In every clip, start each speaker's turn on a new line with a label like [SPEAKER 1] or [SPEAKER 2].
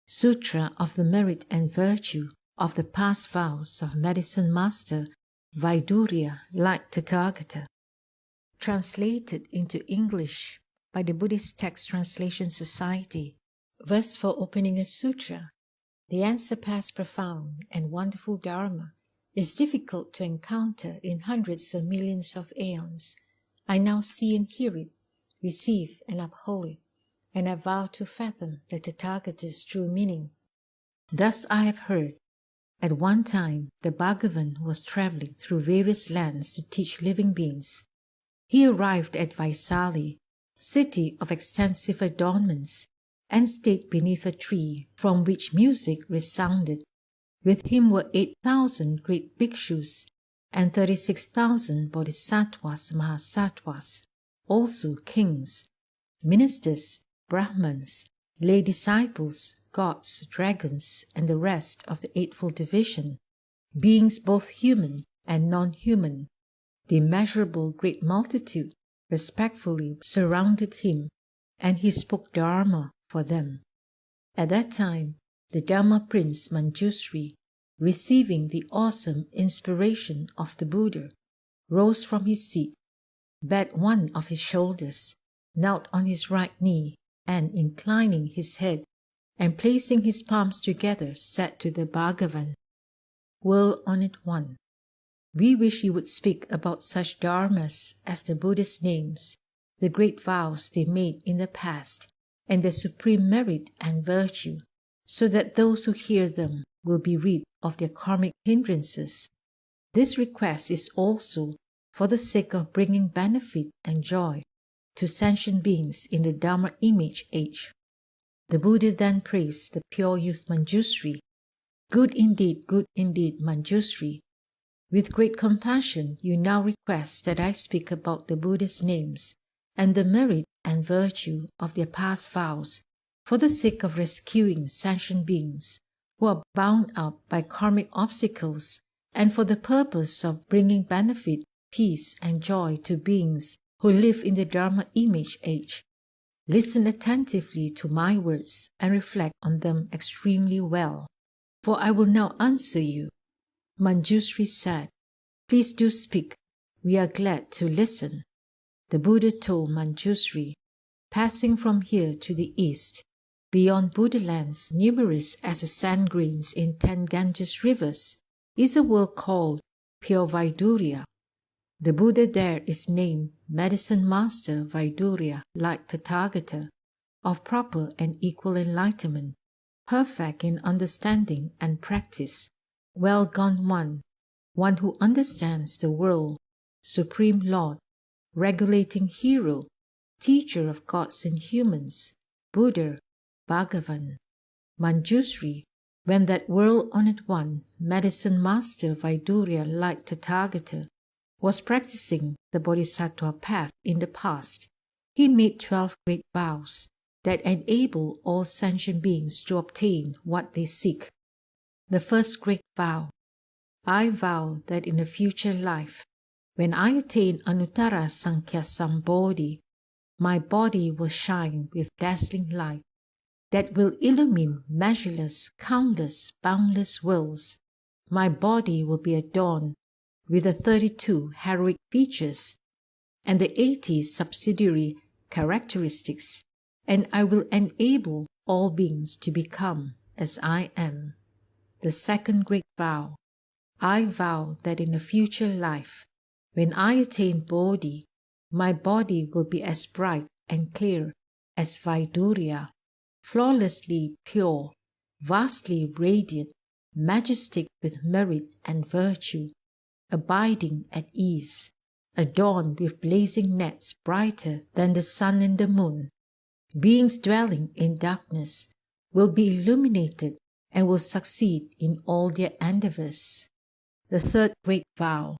[SPEAKER 1] Sutra of the Merit and Virtue of the Past Vows of Medicine Master Vaidurya like Tathagata. Translated into English by the Buddhist Text Translation Society. Verse for opening a sutra. The unsurpassed profound and wonderful Dharma is difficult to encounter in hundreds of millions of aeons. I now see and hear it, receive and uphold it, and I vow to fathom the Tathagata's true meaning. Thus I have heard. At one time, the Bhagavan was traveling through various lands to teach living beings. He arrived at Vaisali, city of extensive adornments, and stayed beneath a tree from which music resounded. With him were 8,000 great bhikshus and 36,000 bodhisattvas mahāsattvas, also kings, ministers, Brahmans, lay disciples, gods, dragons, and the rest of the Eightfold Division, beings both human and non-human. The immeasurable great multitude respectfully surrounded him, and he spoke Dharma for them. At that time, the Dharma Prince Manjusri, receiving the awesome inspiration of the Buddha, rose from his seat, bared one of his shoulders, knelt on his right knee, and inclining his head and placing his palms together, said to the Bhagavan, "World-honored one, we wish you would speak about such dharmas as the Buddha's names, the great vows they made in the past, and their supreme merit and virtue, so that those who hear them will be rid of their karmic hindrances. This request is also for the sake of bringing benefit and joy to sentient beings in the Dharma image age." The Buddha then praised the pure youth Manjusri. Good indeed, Manjusri. With great compassion, you now request that I speak about the Buddha's names and the merit and virtue of their past vows for the sake of rescuing sentient beings who are bound up by karmic obstacles and for the purpose of bringing benefit, peace, and joy to beings who live in the Dharma image age. Listen attentively to my words and reflect on them extremely well, for I will now answer you. Manjusri said, "Please do speak. We are glad to listen." The Buddha told Manjusri, "Passing from here to the east, beyond Buddha lands numerous as the sand grains in 10 Ganges rivers, is a world called Pure Vaidurya. The Buddha there is named Medicine Master Vaidurya like Tathagata, of proper and equal enlightenment, perfect in understanding and practice, well gone one who understands the world, Supreme Lord, regulating hero, teacher of gods and humans, Buddha, Bhagavan." Manjusri, when that world-honored one, Medicine Master Vaidurya like Tathagata, was practicing the Bodhisattva path in the past, he made 12 great vows that enable all sentient beings to obtain what they seek. The first great vow: I vow that in a future life, when I attain Anuttara Samyaksambuddhāya, my body will shine with dazzling light that will illumine measureless, countless, boundless worlds. My body will be adorned with the 32 heroic features and the 80 subsidiary characteristics, and I will enable all beings to become as I am. The second great vow: I vow that in a future life, when I attain Bodhi, my body will be as bright and clear as Vaidurya, flawlessly pure, vastly radiant, majestic with merit and virtue, abiding at ease, adorned with blazing nets brighter than the sun and the moon. Beings dwelling in darkness will be illuminated and will succeed in all their endeavors. The third great vow: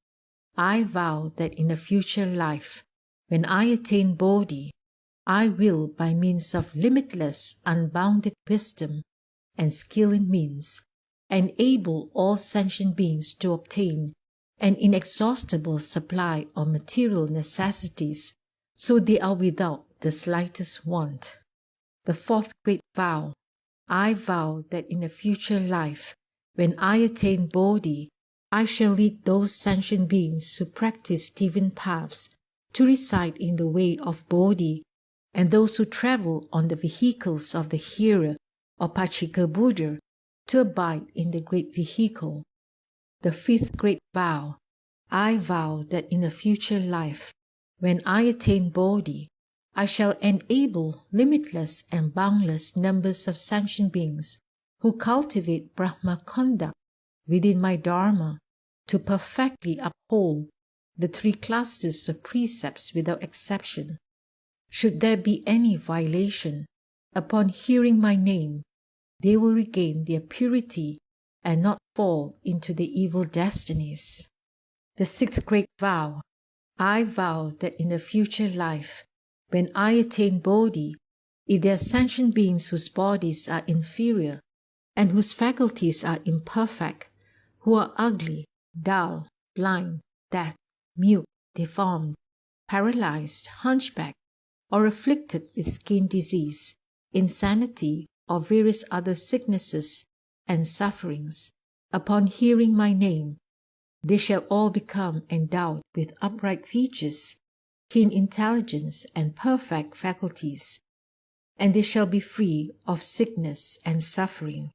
[SPEAKER 1] I vow that in a future life, when I attain Bodhi, I will, by means of limitless, unbounded wisdom and skill in means, enable all sentient beings to obtain an inexhaustible supply of material necessities, so they are without the slightest want. The fourth great vow: I vow that in a future life, when I attain Bodhi, I shall lead those sentient beings who practice divine paths to reside in the way of Bodhi, and those who travel on the vehicles of the hearer or Pachika Buddha to abide in the great vehicle. The fifth great vow. I vow that in a future life, when I attain Bodhi, I shall enable limitless and boundless numbers of sentient beings who cultivate Brahma conduct within my Dharma to perfectly uphold the three clusters of precepts without exception. Should there be any violation, upon hearing my name, they will regain their purity and not fall into the evil destinies. The sixth great vow. I vow that in a future life, when I attain Bodhi, if there are sentient beings whose bodies are inferior and whose faculties are imperfect, who are ugly, dull, blind, deaf, mute, deformed, paralyzed, hunchbacked, or afflicted with skin disease, insanity, or various other sicknesses and sufferings, upon hearing my name, they shall all become endowed with upright features, keen intelligence, and perfect faculties, and they shall be free of sickness and suffering.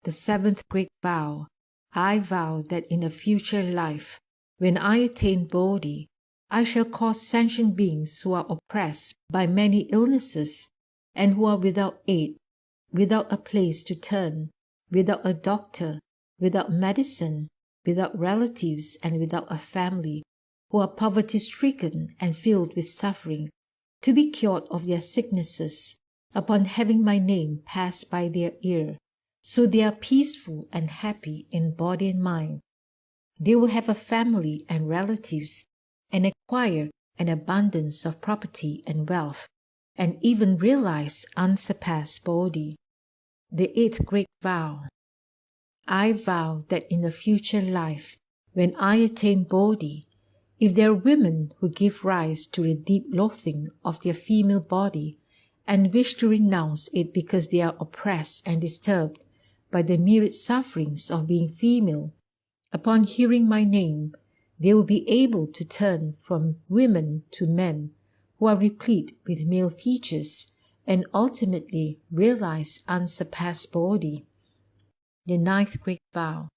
[SPEAKER 1] The seventh great vow. I vow that in a future life, when I attain Bodhi, I shall cause sentient beings who are oppressed by many illnesses and who are without aid, without a place to turn, without a doctor, without medicine, without relatives, and without a family, who are poverty-stricken and filled with suffering, to be cured of their sicknesses upon having my name pass by their ear, so they are peaceful and happy in body and mind. They will have a family and relatives, and acquire an abundance of property and wealth, and even realize unsurpassed Bodhi. The eighth great vow. I vow that in a future life, when I attain Bodhi, if there are women who give rise to a deep loathing of their female body and wish to renounce it because they are oppressed and disturbed by the myriad sufferings of being female, upon hearing my name, they will be able to turn from women to men who are replete with male features and ultimately realize unsurpassed Bodhi. The ninth great vow.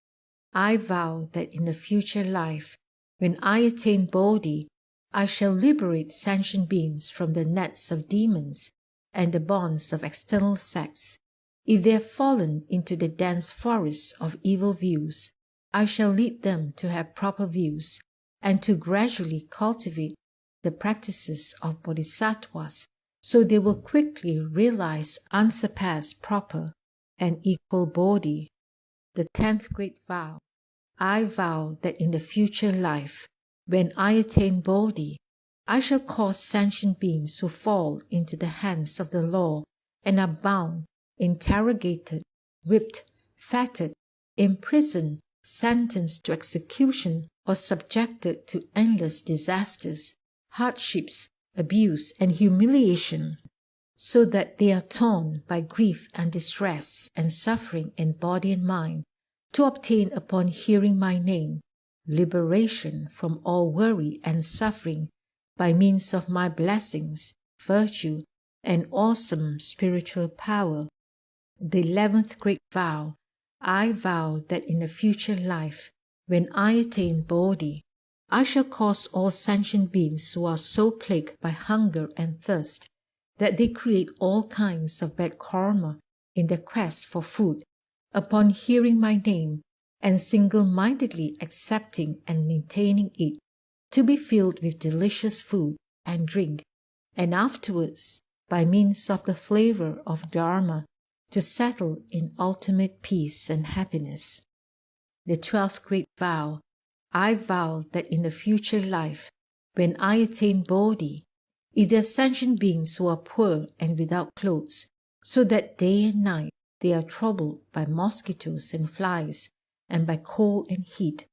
[SPEAKER 1] I vow that in a future life, when I attain Bodhi, I shall liberate sentient beings from the nets of demons and the bonds of external sects. If they have fallen into the dense forests of evil views, I shall lead them to have proper views and to gradually cultivate the practices of bodhisattvas, so they will quickly realize unsurpassed proper and equal Bodhi. The 10th great vow. I vow that in the future life, when I attain Bodhi, I shall cause sentient beings who fall into the hands of the law and are bound, interrogated, whipped, fettered, imprisoned, sentenced to execution, or subjected to endless disasters, hardships, abuse, and humiliation, so that they are torn by grief and distress and suffering in body and mind, to obtain upon hearing my name liberation from all worry and suffering by means of my blessings, virtue, and awesome spiritual power. The 11th great vow. I vow that in a future life, when I attain Bodhi, I shall cause all sentient beings who are so plagued by hunger and thirst that they create all kinds of bad karma in their quest for food, upon hearing my name and single-mindedly accepting and maintaining it, to be filled with delicious food and drink, and afterwards, by means of the flavor of Dharma, to settle in ultimate peace and happiness. The 12th great vow. I vow that in a future life, when I attain Bodhi, if there are sentient beings who are poor and without clothes, so that day and night they are troubled by mosquitoes and flies, and by cold and heat,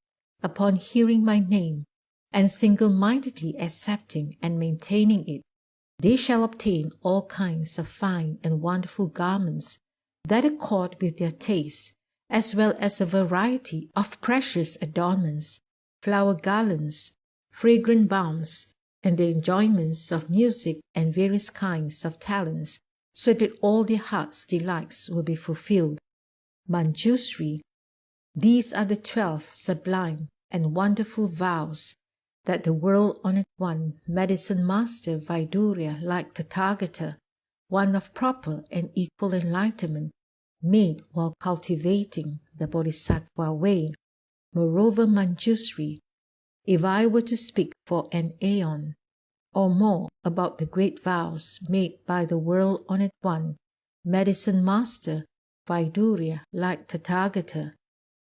[SPEAKER 1] upon hearing my name, and single-mindedly accepting and maintaining it, they shall obtain all kinds of fine and wonderful garments that accord with their tastes, as well as a variety of precious adornments, flower garlands, fragrant balms, and the enjoyments of music and various kinds of talents, so that all their heart's delights will be fulfilled. Manjushri, these are the 12 sublime and wonderful vows that the world-honored one, Medicine Master Vaidurya, like Tathagata, one of proper and equal enlightenment, made while cultivating the Bodhisattva way. Moreover, Manjushri, if I were to speak for an aeon or more about the great vows made by the world-honored one, Medicine Master Vaidurya, like Tathagata,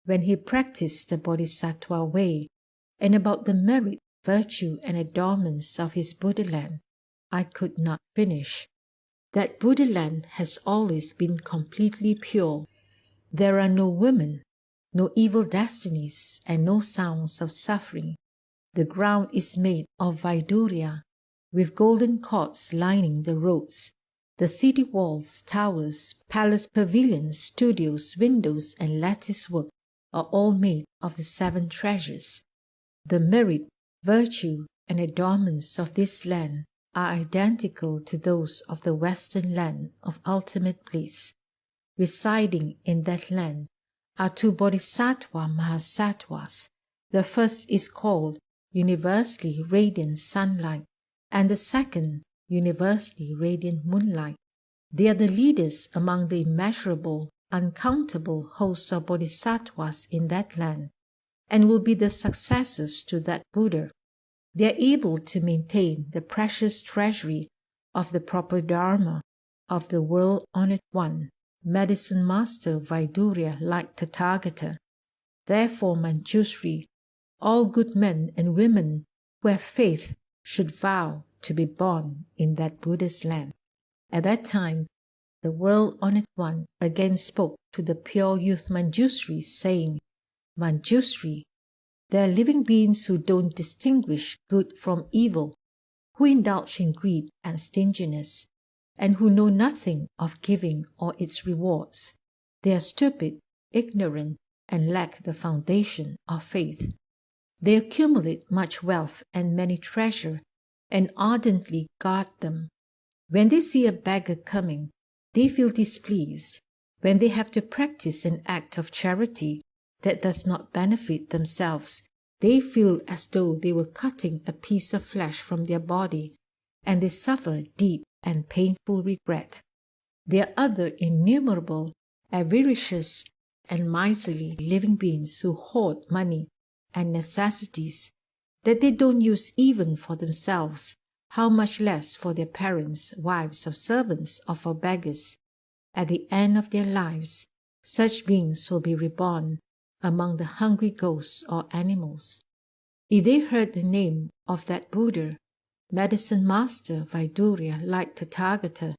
[SPEAKER 1] when he practiced the Bodhisattva way, and about the merit, virtue, and adornments of his Buddhaland, I could not finish. That Buddhaland has always been completely pure. There are no women, no evil destinies, and no sounds of suffering. The ground is made of Vaidurya, with golden cords lining the roads. The city walls, towers, palace pavilions, studios, windows, and lattice work are all made of the 7 treasures. The merit, virtue, and adornments of this land are identical to those of the Western land of ultimate bliss. Residing in that land are 2 Bodhisattva Mahasattvas. The first is called universally radiant sunlight, and the second universally radiant moonlight. They are the leaders among the immeasurable, uncountable hosts of Bodhisattvas in that land, and will be the successors to that Buddha. They are able to maintain the precious treasury of the proper Dharma of the world-honored one, Medicine Master Vaidurya, like Tathagata. Therefore, Manjushri, all good men and women who have faith should vow to be born in that Buddha's land. At that time, the world-honored one again spoke to the pure youth Manjushri, saying, Manjushri, there are living beings who don't distinguish good from evil, who indulge in greed and stinginess, and who know nothing of giving or its rewards. They are stupid, ignorant, and lack the foundation of faith. They accumulate much wealth and many treasure, and ardently guard them. When they see a beggar coming, they feel displeased. When they have to practice an act of charity that does not benefit themselves, they feel as though they were cutting a piece of flesh from their body, and they suffer deep and painful regret. There are other innumerable, avaricious, and miserly living beings who hoard money and necessities that they don't use even for themselves, how much less for their parents, wives, or servants, or for beggars. At the end of their lives, such beings will be reborn among the hungry ghosts or animals. If they heard the name of that Buddha, Medicine Master Vaidurya, like Tathagata,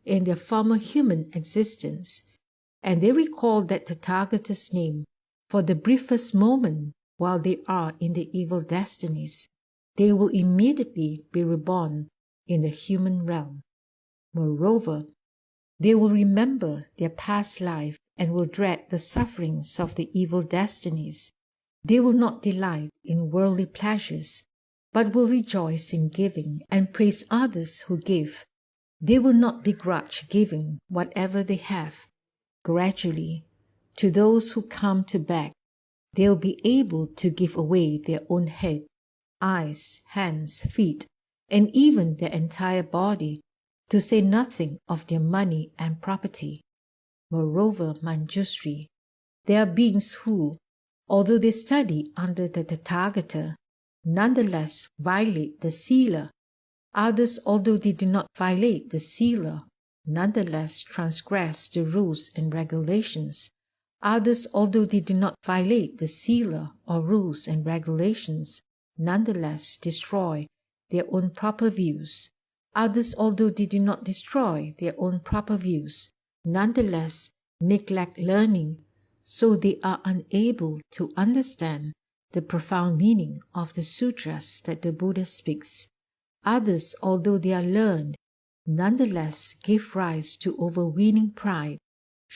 [SPEAKER 1] in their former human existence, and they recall that Tathagata's name for the briefest moment while they are in the evil destinies, they will immediately be reborn in the human realm. Moreover, they will remember their past life and will dread the sufferings of the evil destinies. They will not delight in worldly pleasures, but will rejoice in giving and praise others who give. They will not begrudge giving whatever they have. Gradually, to those who come to beg, they'll be able to give away their own head, eyes, hands, feet, and even their entire body, to say nothing of their money and property. Moreover, Manjushri, there are beings who, although they study under the Tathagata, nonetheless violate the Sila. Others, although they do not violate the Sila, nonetheless transgress the rules and regulations. Others, although they do not violate the Sila or rules and regulations, nonetheless destroy their own proper views. Others, although they do not destroy their own proper views, nonetheless neglect learning, so they are unable to understand the profound meaning of the sutras that the Buddha speaks. Others, although they are learned, nonetheless give rise to overweening pride,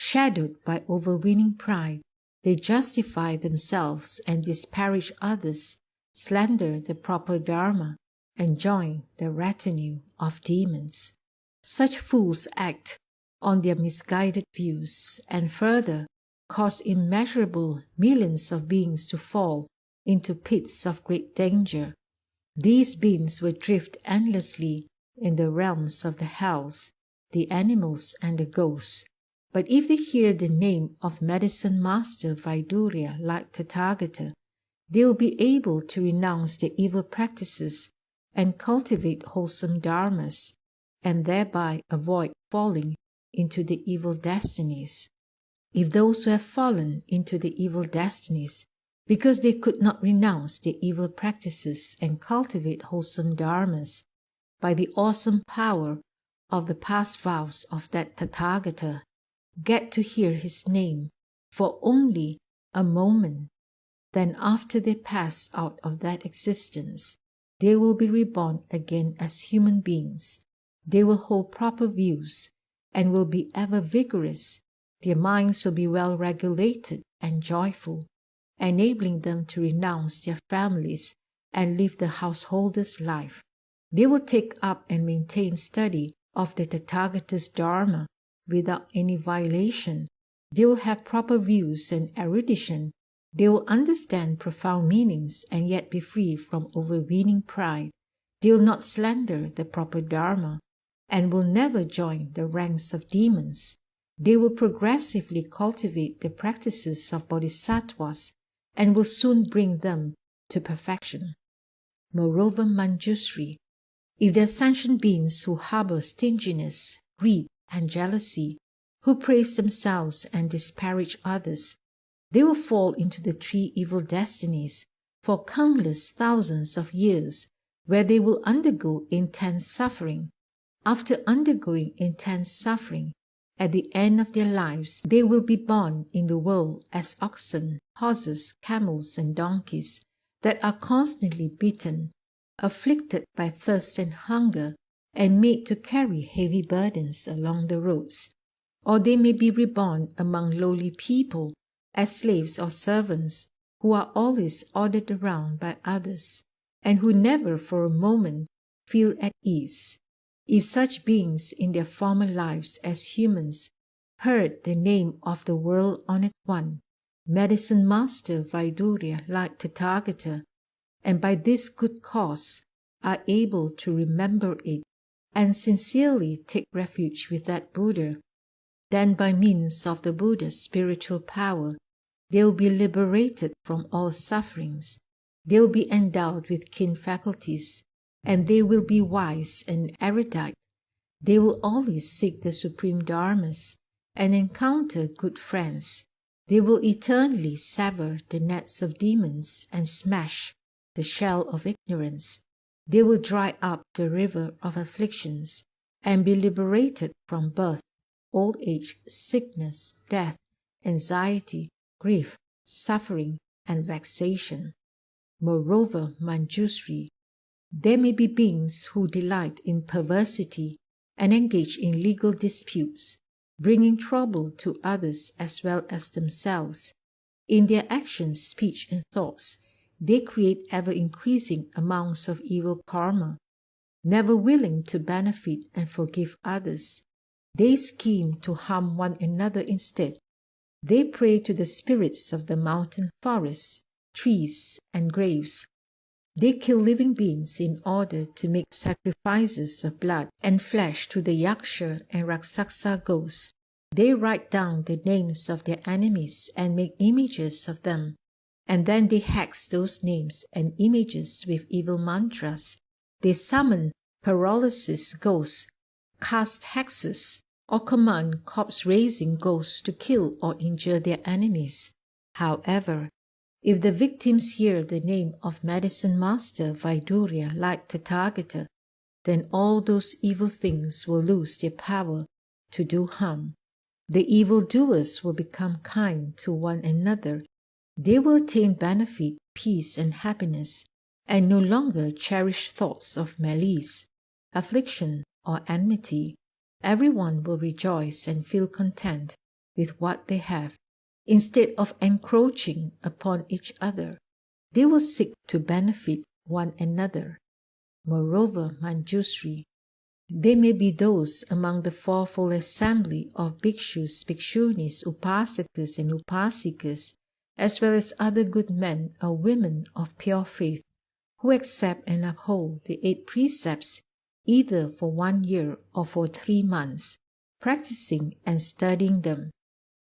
[SPEAKER 1] Shadowed by overweening pride, they justify themselves and disparage others, slander the proper dharma, and join the retinue of demons. Such fools act on their misguided views and further cause immeasurable millions of beings to fall into pits of great danger. These beings will drift endlessly in the realms of the hells, the animals and the ghosts. But if they hear the name of Medicine Master Vaidurya like Tathagata, they will be able to renounce their evil practices and cultivate wholesome dharmas, and thereby avoid falling into the evil destinies. If those who have fallen into the evil destinies because they could not renounce their evil practices and cultivate wholesome dharmas, by the awesome power of the past vows of that Tathagata, get to hear his name for only a moment, then after they pass out of that existence, they will be reborn again as human beings. They will hold proper views and will be ever vigorous. Their minds will be well regulated and joyful, enabling them to renounce their families and live the householder's life. They will take up and maintain study of the Tathagata's Dharma without any violation. They will have proper views and erudition. They will understand profound meanings and yet be free from overweening pride. They will not slander the proper Dharma and will never join the ranks of demons. They will progressively cultivate the practices of bodhisattvas and will soon bring them to perfection. Moreover, Manjushri, if the ascension beings who harbor stinginess, greed, and jealousy, who praise themselves and disparage others, they will fall into the three evil destinies for countless thousands of years, where they will undergo intense suffering. After undergoing intense suffering, at the end of their lives, they will be born in the world as oxen, horses, camels, and donkeys that are constantly beaten, afflicted by thirst and hunger, and made to carry heavy burdens along the roads. Or they may be reborn among lowly people as slaves or servants who are always ordered around by others and who never for a moment feel at ease. If such beings in their former lives as humans heard the name of the world-honored one, Medicine Master Vaidurya like Tathagata, and by this good cause are able to remember it and sincerely take refuge with that Buddha, then by means of the Buddha's spiritual power, they will be liberated from all sufferings. They will be endowed with keen faculties, and they will be wise and erudite. They will always seek the supreme dharmas and encounter good friends. They will eternally sever the nets of demons and smash the shell of ignorance. They will dry up the river of afflictions and be liberated from birth, old age, sickness, death, anxiety, grief, suffering, and vexation. Moreover, Manjushri, there may be beings who delight in perversity and engage in legal disputes, bringing trouble to others as well as themselves. In their actions, speech, and thoughts, they create ever-increasing amounts of evil karma. Never willing to benefit and forgive others, they scheme to harm one another instead. They pray to the spirits of the mountain forests, trees, and graves. They kill living beings in order to make sacrifices of blood and flesh to the yaksha and raksasa ghosts. They write down the names of their enemies and make images of them, and then they hex those names and images with evil mantras. They summon paralysis ghosts, cast hexes, or command corpse-raising ghosts to kill or injure their enemies. However, if the victims hear the name of Medicine Master Vaidurya like Tathagata, then all those evil things will lose their power to do harm. The evildoers will become kind to one another. They will attain benefit, peace, and happiness, and no longer cherish thoughts of malice, affliction, or enmity. Everyone will rejoice and feel content, with what they have. Instead of encroaching upon each other, they will seek to benefit one another. Moreover, Manjusri, they may be those among the fourfold assembly of bhikshus, bhikshunis, upasakas and upasikas, as well as other good men or women of pure faith, who accept and uphold the 8 precepts either for 1 year or for 3 months, practicing and studying them.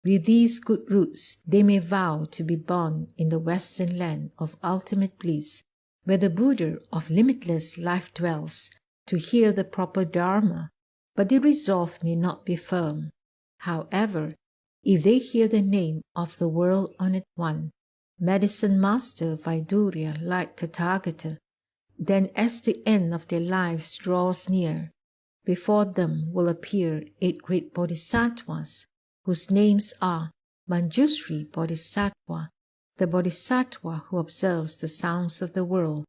[SPEAKER 1] With these good roots, they may vow to be born in the Western land of ultimate bliss, where the Buddha of limitless life dwells, to hear the proper Dharma, but the resolve may not be firm. However, if they hear the name of the world-honored one, medicine master Vaidurya like Tathagata, then as the end of their lives draws near, before them will appear 8 great bodhisattvas, whose names are Manjusri Bodhisattva, the Bodhisattva who observes the sounds of the world,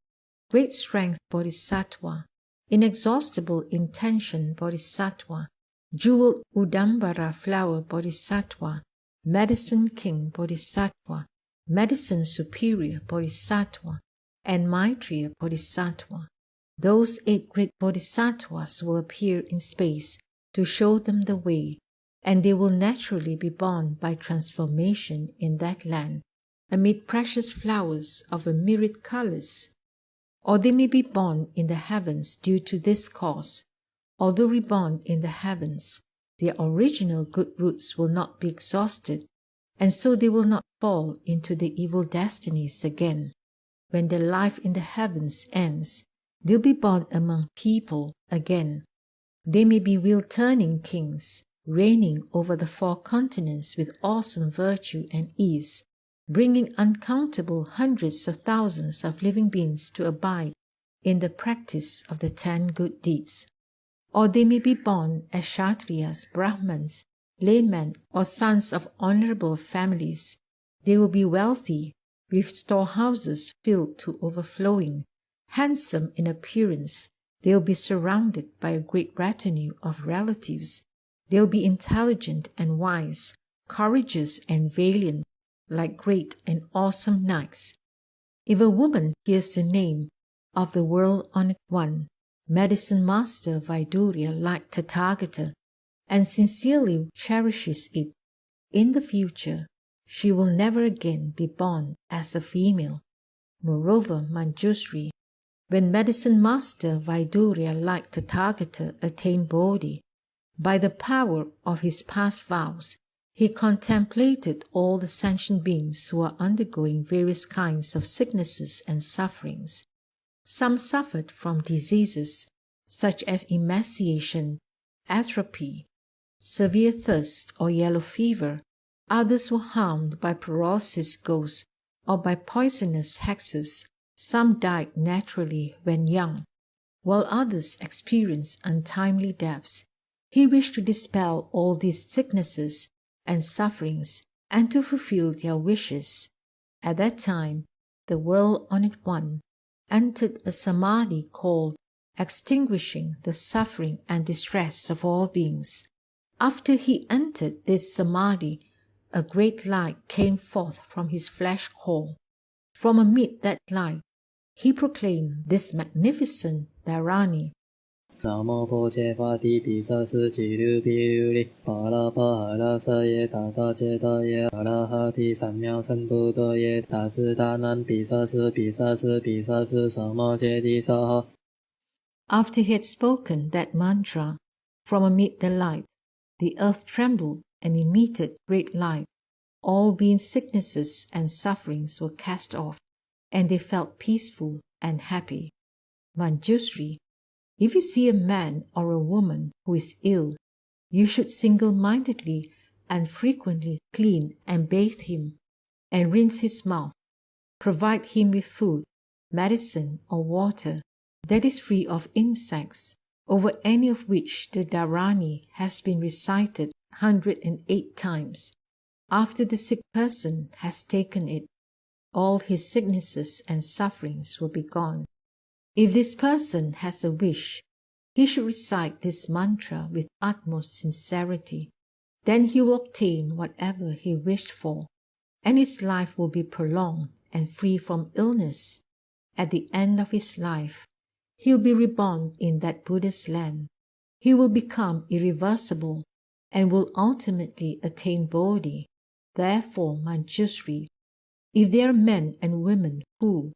[SPEAKER 1] Great Strength Bodhisattva, Inexhaustible Intention Bodhisattva, Jeweled Udambara Flower Bodhisattva, Medicine King Bodhisattva, Medicine Superior Bodhisattva, and Maitreya Bodhisattva. Those 8 great bodhisattvas will appear in space to show them the way, and they will naturally be born by transformation in that land, amid precious flowers of a myriad colors. Or they may be born in the heavens due to this cause. Although reborn in the heavens, their original good roots will not be exhausted, and so they will not fall into the evil destinies again. When their life in the heavens ends, they'll be born among people again. They may be wheel-turning kings, reigning over the 4 continents with awesome virtue and ease, bringing uncountable hundreds of thousands of living beings to abide in the practice of the 10 good deeds. Or they may be born as Kshatriyas, Brahmins, laymen, or sons of honorable families. They will be wealthy, with storehouses filled to overflowing, handsome in appearance. They'll be surrounded by a great retinue of relatives. They'll be intelligent and wise, courageous and valiant, like great and awesome knights. If a woman hears the name of the world-honored one, medicine master Vaidurya like Tathagata, and sincerely cherishes it, in the future she will never again be born as a female. Moreover, Manjusri, when medicine master Vaidurya like Tathagata attained Bodhi, by the power of his past vows, he contemplated all the sentient beings who are undergoing various kinds of sicknesses and sufferings. Some suffered from diseases such as emaciation, atrophy, severe thirst or yellow fever. Others were harmed by paralysis ghosts or by poisonous hexes. Some died naturally when young, while others experienced untimely deaths. He wished to dispel all these sicknesses and sufferings and to fulfill their wishes. At that time, the world-honored one entered a samadhi called extinguishing the suffering and distress of all beings. After he entered this samadhi, a great light came forth from his flesh core. From amid that light, he proclaimed this magnificent dharani.
[SPEAKER 2] Namo bhagavate bhaiṣajye-samudgate tadyathā arhate samyaksambuddhāya tathāgatāya bhaiṣajye svāhā.
[SPEAKER 1] After he had spoken that mantra, from amid the light, the earth trembled and emitted great light. All beings' sicknesses and sufferings were cast off, and they felt peaceful and happy. Manjusri, if you see a man or a woman who is ill, you should single-mindedly and frequently clean and bathe him, and rinse his mouth. Provide him with food, medicine, or water that is free of insects, over any of which the dharani has been recited 108 times. After the sick person has taken it, all his sicknesses and sufferings will be gone. If this person has a wish, he should recite this mantra with utmost sincerity. Then he will obtain whatever he wished for, and his life will be prolonged and free from illness. At the end of his life, he will be reborn in that Buddha's land. He will become irreversible and will ultimately attain Bodhi. Therefore, Manjushri, if there are men and women who,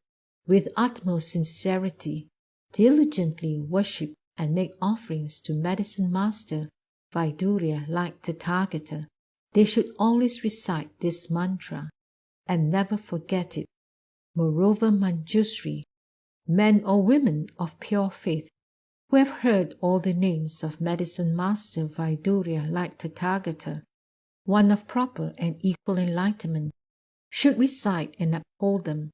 [SPEAKER 1] with utmost sincerity, diligently worship and make offerings to Medicine Master Vaidurya like Tathagata, they should always recite this mantra and never forget it. Moreover, Manjushri, men or women of pure faith who have heard all the names of Medicine Master Vaidurya like Tathagata, one of proper and equal enlightenment, should recite and uphold them.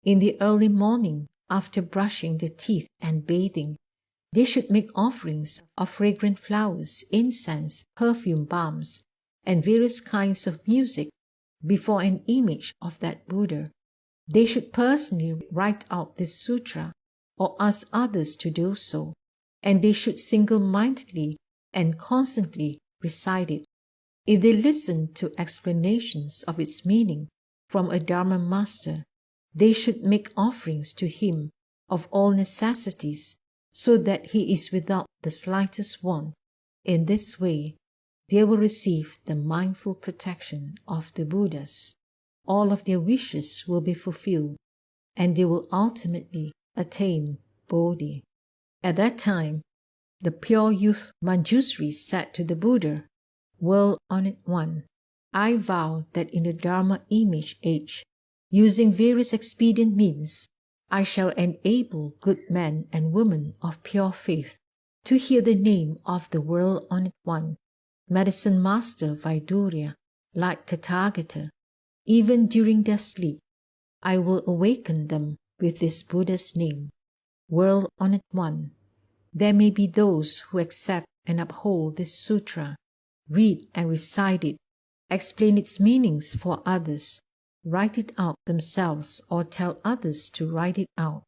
[SPEAKER 1] In the early morning, after brushing the teeth and bathing, they should make offerings of fragrant flowers, incense, perfume balms, and various kinds of music before an image of that Buddha. They should personally write out this sutra or ask others to do so, and they should single-mindedly and constantly recite it. If they listen to explanations of its meaning from a Dharma master, they should make offerings to him of all necessities, so that he is without the slightest want. In this way, they will receive the mindful protection of the Buddhas. All of their wishes will be fulfilled, and they will ultimately attain Bodhi. At that time, the pure youth Manjushri said to the Buddha, "World-honored one, I vow that in the Dharma image age, using various expedient means, I shall enable good men and women of pure faith to hear the name of the world-honored one, Medicine Master Vaidurya, like Tathagata. Even during their sleep, I will awaken them with this Buddha's name, world-honored one. There may be those who accept and uphold this sutra, read and recite it, explain its meanings for others, write it out themselves or tell others to write it out.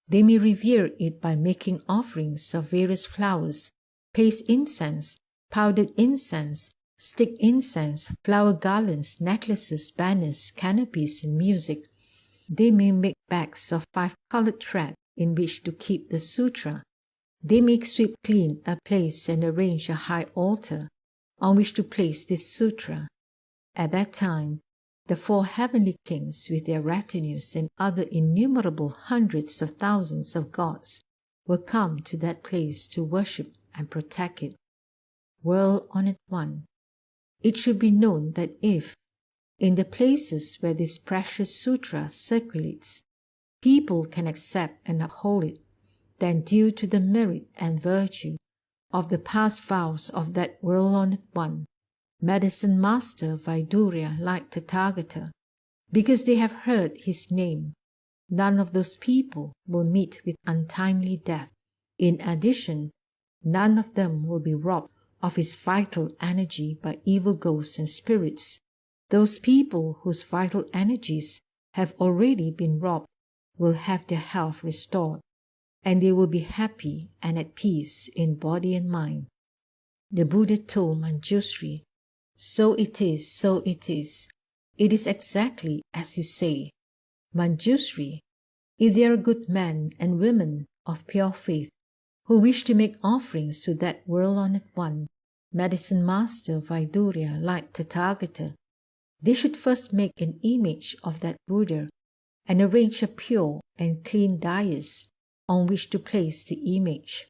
[SPEAKER 1] They may revere it by making offerings of various flowers, paste incense, powdered incense, stick incense, flower garlands, necklaces, banners, canopies, and music. They may make bags of 5-colored thread in which to keep the sutra. They may sweep clean a place and arrange a high altar on which to place this sutra. At that time, the 4 heavenly kings with their retinues and other innumerable hundreds of thousands of gods will come to that place to worship and protect it. World-honored one, it should be known that if, in the places where this precious sutra circulates, people can accept and uphold it, then due to the merit and virtue of the past vows of that world-honored one, Medicine Master Vaidurya like Tathagata, because they have heard his name, none of those people will meet with untimely death. In addition, none of them will be robbed of his vital energy by evil ghosts and spirits. Those people whose vital energies have already been robbed will have their health restored, and they will be happy and at peace in body and mind. The Buddha told Manjushri, "So it is, so it is. It is exactly as you say." Manjushri, if there are good men and women of pure faith who wish to make offerings to that world-honored one, Medicine Master Vaidurya like Tathagata, they should first make an image of that Buddha and arrange a pure and clean dais on which to place the image.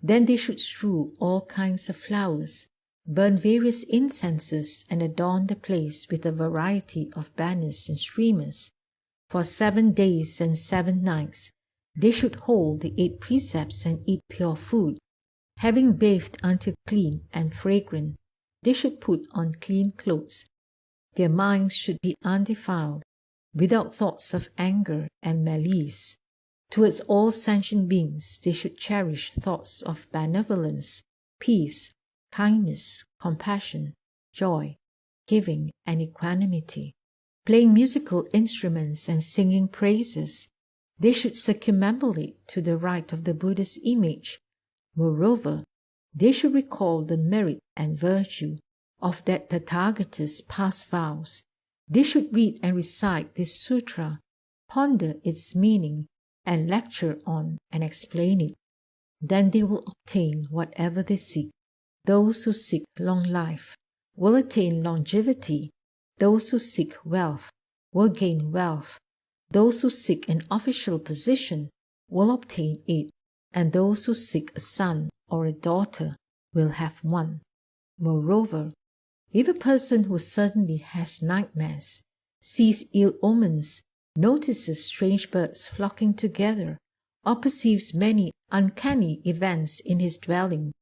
[SPEAKER 1] Then they should strew all kinds of flowers, burn various incenses, and adorn the place with a variety of banners and streamers. For 7 days and 7 nights they should hold the 8 precepts and eat pure food. Having bathed until clean and fragrant, they should put on clean clothes. Their minds should be undefiled, without thoughts of anger and malice. Towards all sentient beings they should cherish thoughts of benevolence, peace, kindness, compassion, joy, giving, and equanimity. Playing musical instruments and singing praises, they should circumambulate to the right of the Buddha's image. Moreover, they should recall the merit and virtue of that Tathagata's past vows, they should read and recite this sutra, ponder its meaning, and lecture on and explain it. Then they will obtain whatever they seek. Those who seek long life will attain longevity. Those who seek wealth will gain wealth. Those who seek an official position will obtain it, and those who seek a son or a daughter will have one. Moreover, if a person who suddenly has nightmares, sees ill omens, notices strange birds flocking together, or perceives many uncanny events in his dwelling,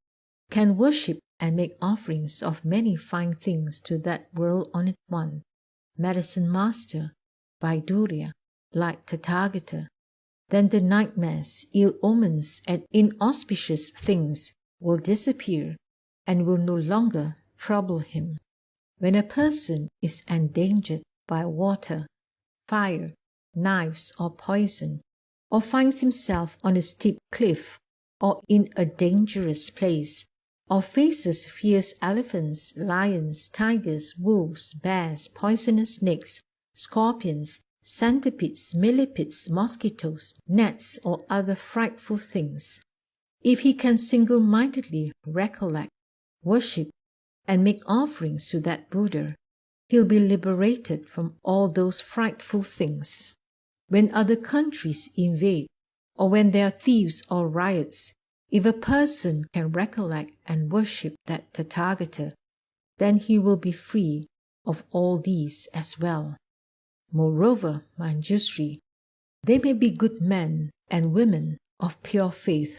[SPEAKER 1] can worship and make offerings of many fine things to that world-honored one, medicine master, Vaidurya, like Tathagata, then the nightmares, ill omens, and inauspicious things will disappear and will no longer trouble him. When a person is endangered by water, fire, knives, or poison, or finds himself on a steep cliff or in a dangerous place, or faces fierce elephants, lions, tigers, wolves, bears, poisonous snakes, scorpions, centipedes, millipedes, mosquitoes, gnats, or other frightful things, if he can single-mindedly recollect, worship, and make offerings to that Buddha, he'll be liberated from all those frightful things. When other countries invade, or when there are thieves or riots, if a person can recollect and worship that Tathagata, then he will be free of all these as well. Moreover, Manjushri, they may be good men and women of pure faith,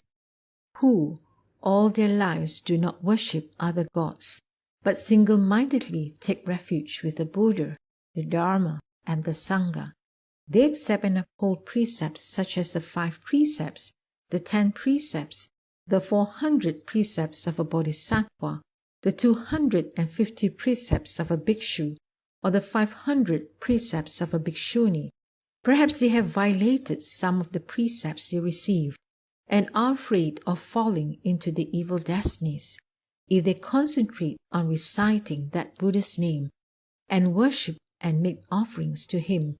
[SPEAKER 1] who all their lives do not worship other gods, but single-mindedly take refuge with the Buddha, the Dharma, and the Sangha. They accept and uphold precepts such as the 5 precepts, the 10 precepts, the 400 precepts of a bodhisattva, the 250 precepts of a bhikshu, or the 500 precepts of a bhikshuni. Perhaps they have violated some of the precepts they received and are afraid of falling into the evil destinies. If they concentrate on reciting that Buddha's name and worship and make offerings to him,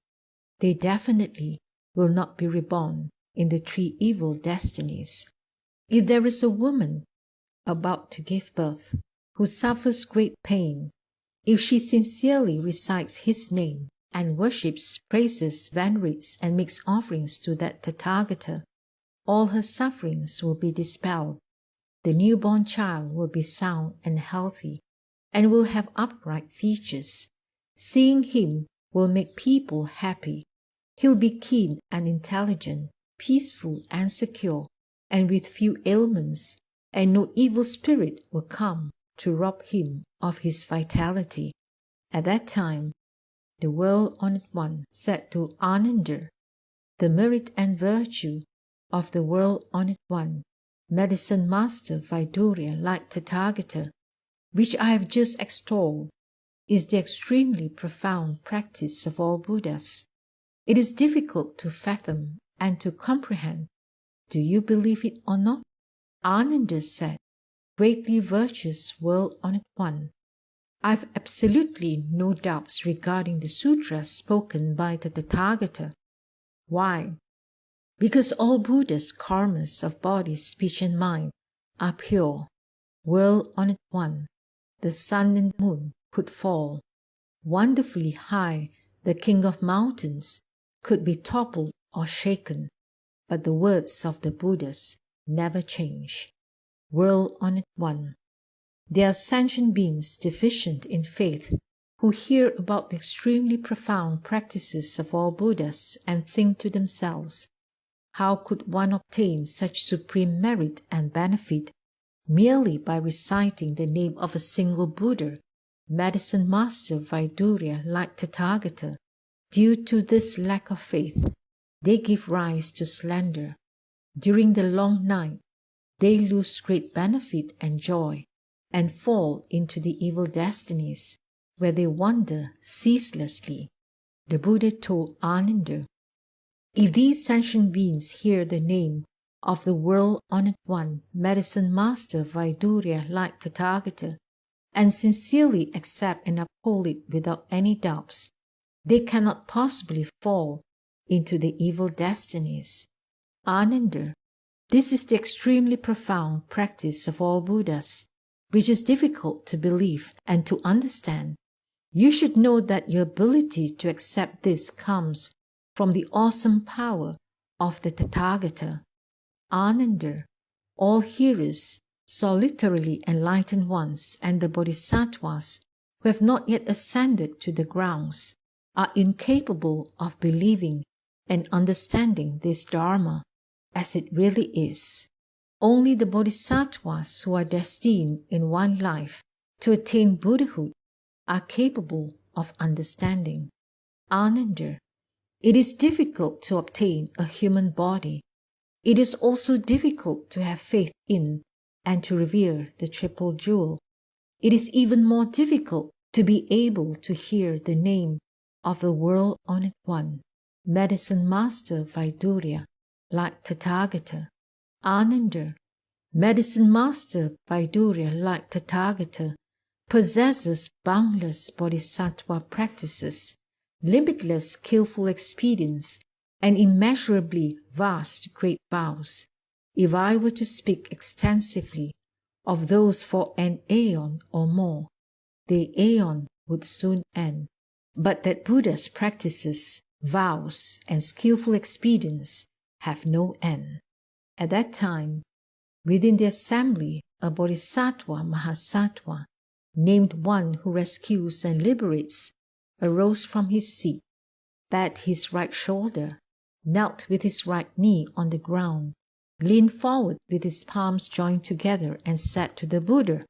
[SPEAKER 1] they definitely will not be reborn in the 3 evil destinies. If there is a woman about to give birth who suffers great pain, if she sincerely recites his name and worships, praises, venerates, and makes offerings to that Tathagata, all her sufferings will be dispelled. The newborn child will be sound and healthy and will have upright features. Seeing him will make people happy. He'll be keen and intelligent, peaceful and secure, and with few ailments, and no evil spirit will come to rob him of his vitality. At that time, the world-honored one said to Ananda, the merit and virtue of the world-honored one, medicine master Vaidurya like Tathagata, which I have just extolled, is the extremely profound practice of all Buddhas. It is difficult to fathom and to comprehend. Do you believe it or not? Ananda said, greatly virtuous world-honored one, I have absolutely no doubts regarding the sutras spoken by the Tathagata. Why? Because all Buddha's karmas of body, speech, and mind are pure. World-honored one, the sun and moon could fall. Wonderfully high, the king of mountains could be toppled or shaken, but the words of the Buddhas never change. World-honored one, there are sentient beings deficient in faith who hear about the extremely profound practices of all Buddhas and think to themselves, how could one obtain such supreme merit and benefit merely by reciting the name of a single Buddha, medicine master Vaidurya like Tathagata? Due to this lack of faith, they give rise to slander. During the long night, they lose great benefit and joy, and fall into the evil destinies, where they wander ceaselessly. The Buddha told Ananda, if these sentient beings hear the name of the world-honored one, medicine master Vaidurya like Tathagata, and sincerely accept and uphold it without any doubts, they cannot possibly fall into the evil destinies. Ananda, this is the extremely profound practice of all Buddhas, which is difficult to believe and to understand. You should know that your ability to accept this comes from the awesome power of the Tathagata. Ananda, all hearers, solitarily enlightened ones, and the bodhisattvas who have not yet ascended to the grounds, are incapable of believing and understanding this Dharma as it really is. Only the bodhisattvas who are destined in one life to attain Buddhahood are capable of understanding. Ananda, it is difficult to obtain a human body. It is also difficult to have faith in and to revere the Triple Jewel. It is even more difficult to be able to hear the name of the World-Honored One, Medicine Master Vaidurya, like Tathagata. Ananda, Medicine Master Vaidurya, like Tathagata, possesses boundless bodhisattva practices, limitless skillful expedients, and immeasurably vast great vows. If I were to speak extensively of those for an aeon or more, the aeon would soon end. But that Buddha's practices, vows, and skillful expedients have no end. At that time, within the assembly, a bodhisattva mahasattva, named One who rescues and liberates, arose from his seat, bat his right shoulder, knelt with his right knee on the ground, leaned forward with his palms joined together, and said to the Buddha,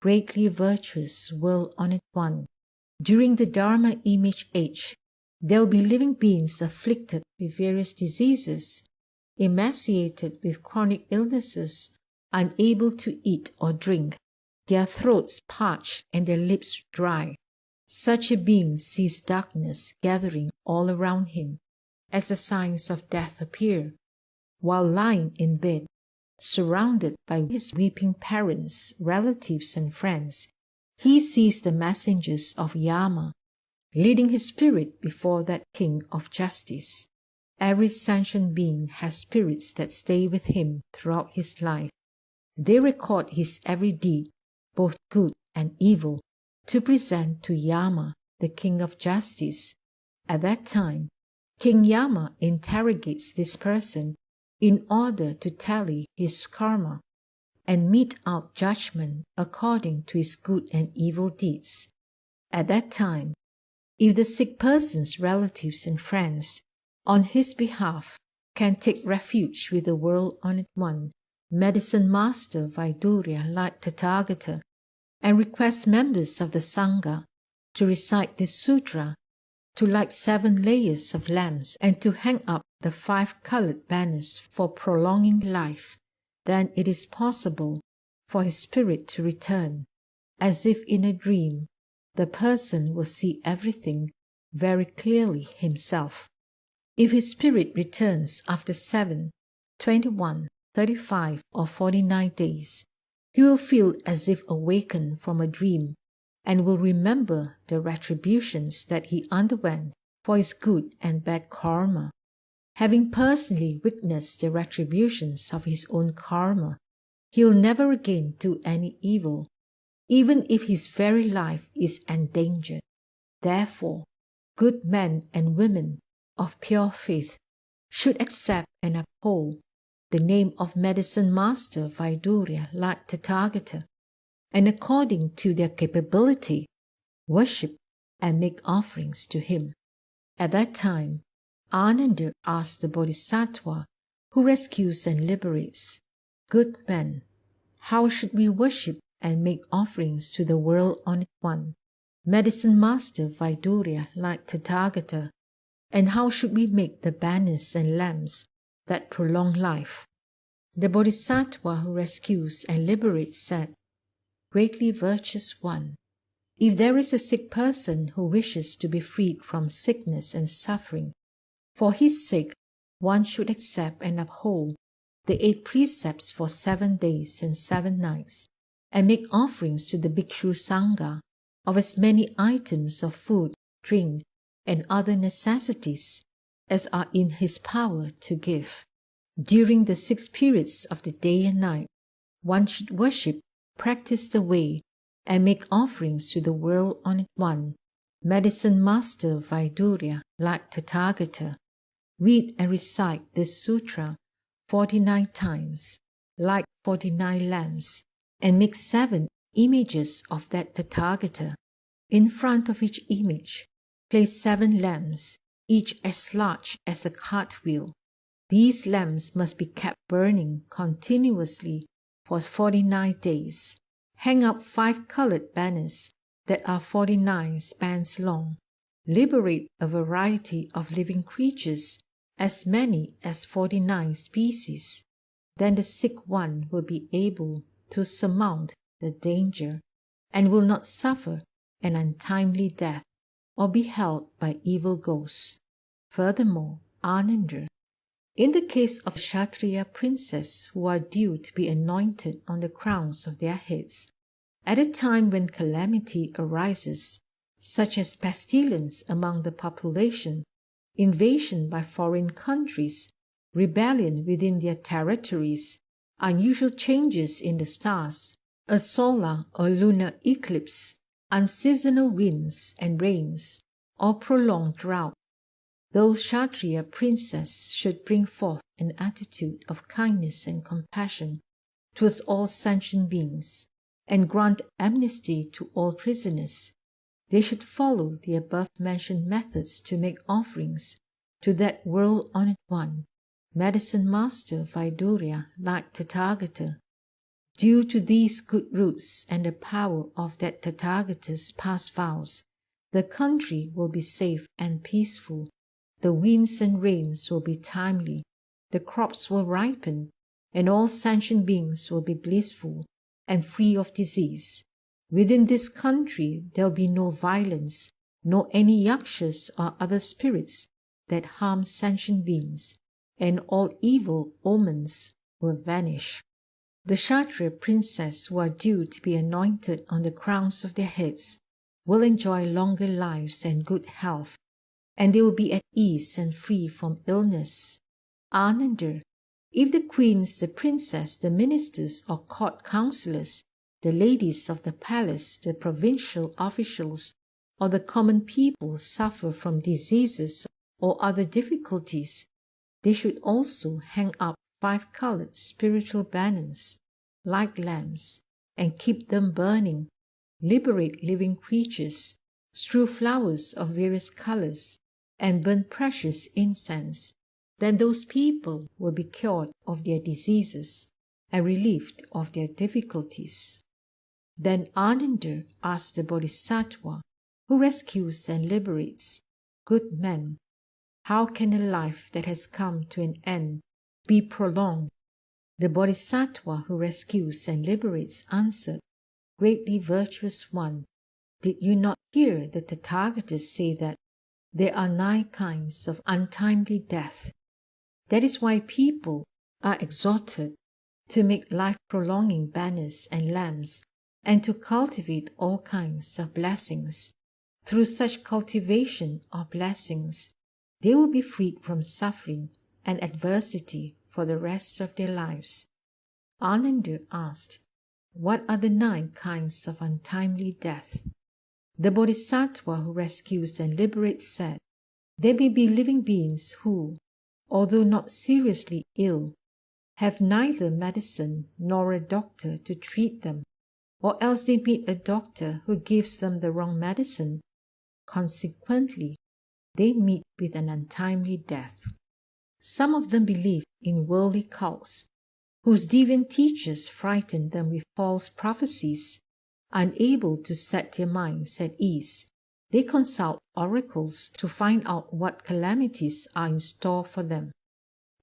[SPEAKER 1] "Greatly virtuous World-Honored One, during the Dharma image age, there will be living beings afflicted with various diseases, emaciated with chronic illnesses, unable to eat or drink, their throats parched and their lips dry. Such a being sees darkness gathering all around him as the signs of death appear. While lying in bed, surrounded by his weeping parents, relatives, and friends, he sees the messengers of Yama leading his spirit before that king of justice. Every sentient being has spirits that stay with him throughout his life. They record his every deed, both good and evil, to present to Yama, the king of justice. At that time, King Yama interrogates this person in order to tally his karma and mete out judgment according to his good and evil deeds. At that time, if the sick person's relatives and friends, on his behalf, can take refuge with the World-Honored One, Medicine Master Vaidurya, like Tathagata, and request members of the Sangha to recite this sutra, to light 7 layers of lamps, and to hang up the 5 colored banners for prolonging life, then it is possible for his spirit to return. As if in a dream, the person will see everything very clearly himself. If his spirit returns after 7, 21, 35, or 49 days, he will feel as if awakened from a dream and will remember the retributions that he underwent for his good and bad karma. Having personally witnessed the retributions of his own karma, he will never again do any evil, even if his very life is endangered. Therefore, good men and women of pure faith should accept and uphold the name of Medicine Master Vaidurya, like Tathagata, and according to their capability, worship and make offerings to him. At that time, Ananda asked the Bodhisattva who rescues and liberates, "Good men, how should we worship and make offerings to the World-Honored One, Medicine Master Vaidurya, like Tathagata, and how should we make the banners and lamps that prolong life?" The Bodhisattva who rescues and liberates said, "Greatly virtuous One, if there is a sick person who wishes to be freed from sickness and suffering, for his sake one should accept and uphold the 8 precepts for 7 days and 7 nights, and make offerings to the Bhikshu Sangha of as many items of food, drink, and other necessities as are in his power to give. During the 6 periods of the day and night, one should worship, practice the way, and make offerings to the World-Honored One, Medicine Master Vaidurya, like Tathagata. Read and recite this sutra 49 times, like 49 lamps, and make 7 images of that Tathagata. In front of each image, place 7 lamps, each as large as a cartwheel. These lamps must be kept burning continuously for 49 days. Hang up 5 colored banners that are 49 spans long. Liberate a variety of living creatures, as many as 49 species. Then the sick one will be able to surmount the danger and will not suffer an untimely death or be held by evil ghosts. Furthermore, Ananda, in the case of Kshatriya princes who are due to be anointed on the crowns of their heads, at a time when calamity arises, such as pestilence among the population, invasion by foreign countries, rebellion within their territories, unusual changes in the stars, a solar or lunar eclipse, unseasonal winds and rains, or prolonged drought, those Kshatriya princes should bring forth an attitude of kindness and compassion towards all sentient beings, and grant amnesty to all prisoners. They should follow the above-mentioned methods to make offerings to that World-Honored One, Medicine Master Vaidurya, like Tathagata. Due to these good roots and the power of that Tathagata's past vows, the country will be safe and peaceful. The winds and rains will be timely, the crops will ripen, and all sentient beings will be blissful and free of disease. Within this country there will be no violence, nor any yakshas or other spirits that harm sentient beings, and all evil omens will vanish. The Kshatriya princes who are due to be anointed on the crowns of their heads will enjoy longer lives and good health, and they will be at ease and free from illness. Ananda, if the queens, the princess, the ministers or court councillors, the ladies of the palace, the provincial officials, or the common people suffer from diseases or other difficulties, they should also hang up 5-colored spiritual banners, like lamps, and keep them burning, liberate living creatures, strew flowers of various colors, and burn precious incense. Then those people will be cured of their diseases and relieved of their difficulties. Then Ananda asked the Bodhisattva, who rescues and liberates, "Good men, how can a life that has come to an end be prolonged?" The Bodhisattva who rescues and liberates answered, "Greatly virtuous one, did you not hear the Tathagata say that there are 9 kinds of untimely death? That is why people are exhorted to make life-prolonging banners and lamps, and to cultivate all kinds of blessings. Through such cultivation of blessings, they will be freed from suffering and adversity for the rest of their lives." Ananda asked, "What are the 9 kinds of untimely death?" The Bodhisattva who rescues and liberates said, "There may be living beings who, although not seriously ill, have neither medicine nor a doctor to treat them, or else they meet a doctor who gives them the wrong medicine. Consequently, they meet with an untimely death. Some of them believe in worldly cults, whose deviant teachers frighten them with false prophecies. Unable to set their minds at ease, they consult oracles to find out what calamities are in store for them.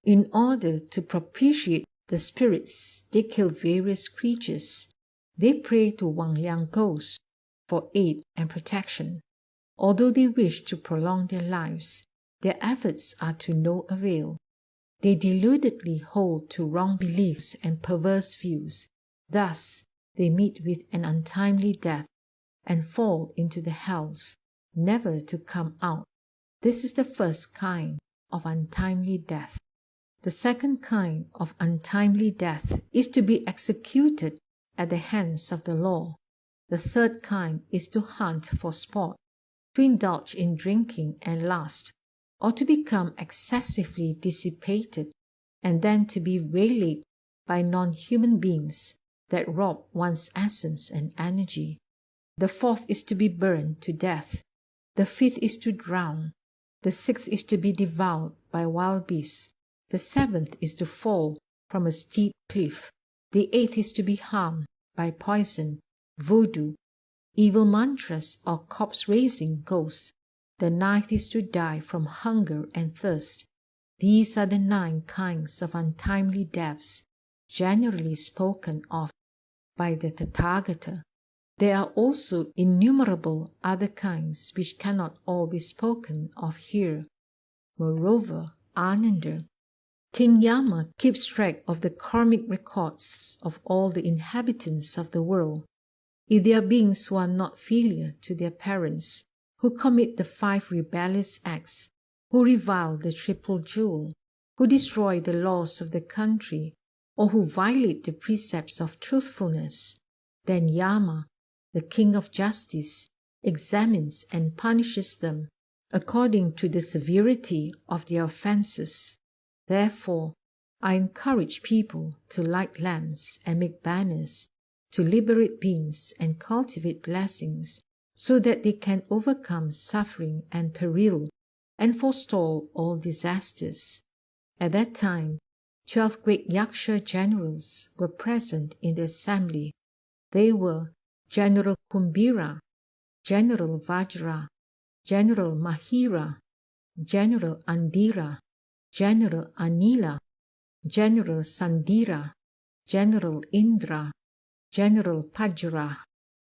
[SPEAKER 1] In order to propitiate the spirits, they kill various creatures. They pray to Wangliang ghosts for aid and protection. Although they wish to prolong their lives, their efforts are to no avail. They deludedly hold to wrong beliefs and perverse views. Thus, they meet with an untimely death and fall into the hells, never to come out. This is the first kind of untimely death. The second kind of untimely death is to be executed at the hands of the law. The third kind is to hunt for sport, to indulge in drinking and lust, or to become excessively dissipated, and then to be waylaid by non-human beings that rob one's essence and energy. The fourth is to be burned to death. The fifth is to drown. The sixth is to be devoured by wild beasts. The seventh is to fall from a steep cliff. The eighth is to be harmed by poison, voodoo, evil mantras, or corpse-raising ghosts. The ninth is to die from hunger and thirst. These are the 9 kinds of untimely deaths generally spoken of by the Tathagata. There are also innumerable other kinds which cannot all be spoken of here. Moreover, Ananda, King Yama keeps track of the karmic records of all the inhabitants of the world. If there are beings who are not filial to their parents, who commit the 5 rebellious acts, who revile the triple jewel, who destroy the laws of the country, or who violate the precepts of truthfulness, then Yama, the king of justice, examines and punishes them according to the severity of their offenses. Therefore, I encourage people to light lamps and make banners, to liberate beings and cultivate blessings, so that they can overcome suffering and peril and forestall all disasters. At that time, 12 great Yaksha generals were present in the assembly. They were General Kumbhira, General Vajra, General Mahira, General Andira, General Anila, General Sandira, General Indra, General Pajra,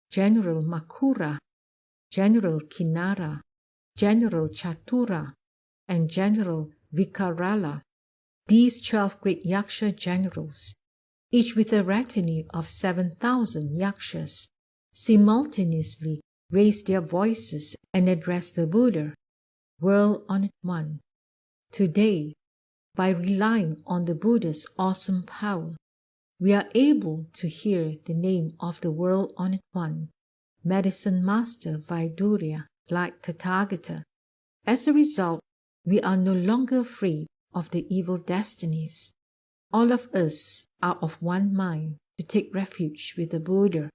[SPEAKER 1] General Makura, General Kinara, General Chatura, and General Vikarala. These 12 great Yaksha generals, each with a retinue of 7,000 Yakshas, simultaneously raised their voices and addressed the Buddha, World-Honored One. Today, by relying on the Buddha's awesome power, we are able to hear the name of the World-Honored One, Medicine Master Vaidurya, like Tathagata. As a result, we are no longer afraid of the evil destinies. All of us are of one mind to take refuge with the Buddha,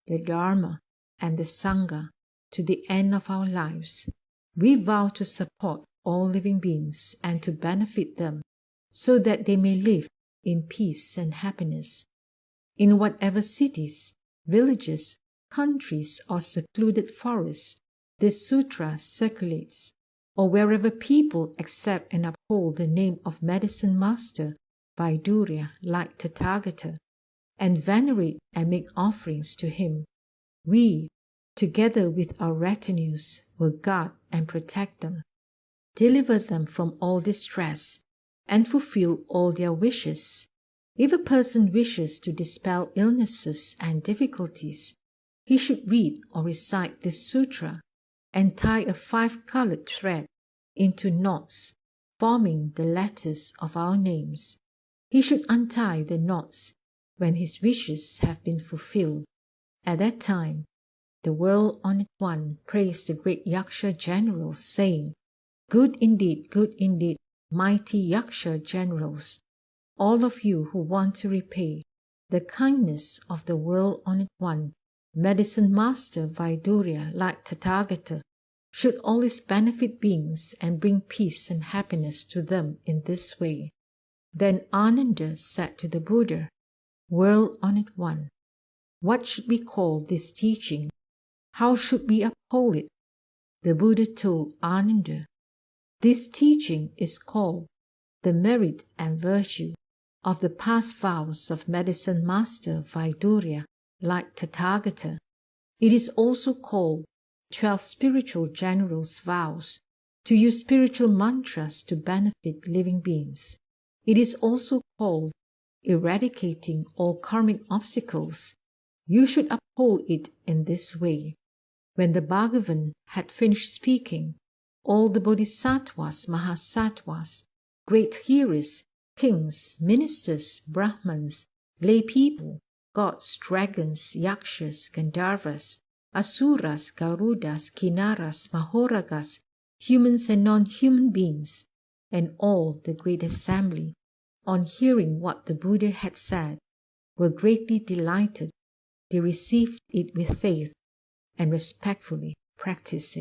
[SPEAKER 1] the Dharma, and the Sangha to the end of our lives. We vow to support all living beings and to benefit them so that they may live in peace and happiness. In whatever cities, villages, countries, or secluded forests this sutra circulates, or wherever people accept and uphold the name of Medicine Master Vaidurya like Tathagata, and venerate and make offerings to him, we, together with our retinues, will guard and protect them, deliver them from all distress, and fulfill all their wishes. If a person wishes to dispel illnesses and difficulties, he should read or recite this sutra and tie a 5-colored thread into knots, forming the letters of our names. He should untie the knots when his wishes have been fulfilled. At that time, the World-Honored One praised the great Yaksha generals, saying, good indeed, mighty Yaksha generals, all of you who want to repay the kindness of the World-Honored One, Medicine Master Vaidurya like Tathagata, should always benefit beings and bring peace and happiness to them in this way. Then Ananda said to the Buddha, World-Honored One, what should we call this teaching? How should we uphold it? The Buddha told Ananda, this teaching is called the merit and virtue of the past vows of Medicine Master Vaidurya like Tathagata. It is also called 12 spiritual generals' vows to use spiritual mantras to benefit living beings. It is also called eradicating all karmic obstacles You should uphold it in this way. When the Bhagavan had finished speaking, all the bodhisattvas, mahasattvas, great hearers, kings, ministers, brahmans, lay people, gods, dragons, yakshas, gandharvas, asuras, garudas, kinnaras, mahoragas, humans and non-human beings, and all the great assembly, on hearing what the Buddha had said, were greatly delighted. They received it with faith and respectfully practiced it.